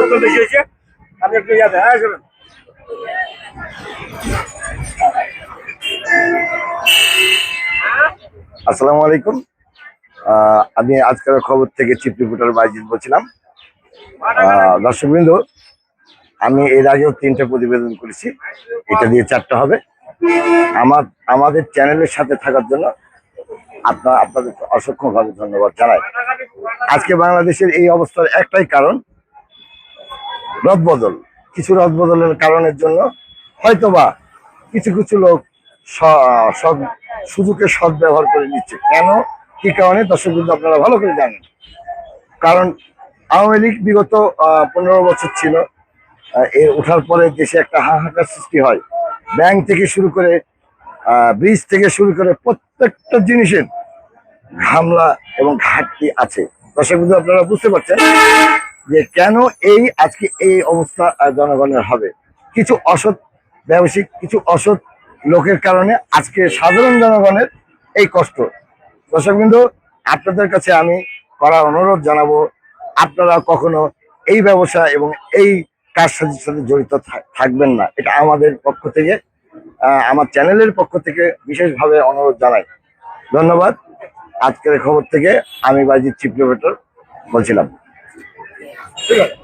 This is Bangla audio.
নতুন বেশি হয়েছে আপনি একটু ইয়াতে হ্যাঁ শুনুন। আসসালামু আলাইকুম। আমি আজকের খবর থেকে চিফ রিপোর্টার বাইজিৎ বলছিলাম। দর্শকবৃন্দ, আমি এর আগেও 3টে প্রতিবেদন করেছি, এটা দিয়ে 4টা হবে। আমাদের চ্যানেলের সাথে থাকার জন্য আপনাদের অসংখ্যভাবে ধন্যবাদ জানাই। আজকে বাংলাদেশের এই অবস্থার একটাই কারণ, রদবদল। কিছু রদবদলের কারণের জন্য হয়তোবা কিছু কিছু লোক সুযোগের সদ্ব্যবহার করে নিচ্ছে। কেন, কি কারণে দর্শক কিন্তু আপনারা ভালো করে জানেন। কারণ আওয়ামী লীগ বিগত 15 বছর ছিল, এর ওঠার পরে দেশে একটা হাহাকার সৃষ্টি হয়। ব্যাংক থেকে শুরু করে ব্রিজ থেকে শুরু করে প্রত্যেকটা জিনিসের হামলা এবং ঘাটতি আছে। দর্শক কিন্তু আপনারা বুঝতে পারছেন যে কেন আজকে এই অবস্থা জনগণের হবে। কিছু অসৎ ব্যবসায়িক, কিছু অসৎ লোকের কারণে আজকে সাধারণ জনগণের এই কষ্ট। দর্শকবৃন্দু, আপনাদের কাছে আমি করার অনুরোধ জানাবো, আপনারা কখনো এই ব্যবসা এবং এই কাজসাজির সাথে জড়িত থাকবেন না। এটা আমাদের পক্ষ থেকে, আমার চ্যানেলের পক্ষ থেকে বিশেষভাবে অনুরোধ জানাই। ধন্যবাদ। আজকের খবর থেকে আমি বাইজিৎ চিফ রিপোর্টার বলছিলাম। ঠিক আছে।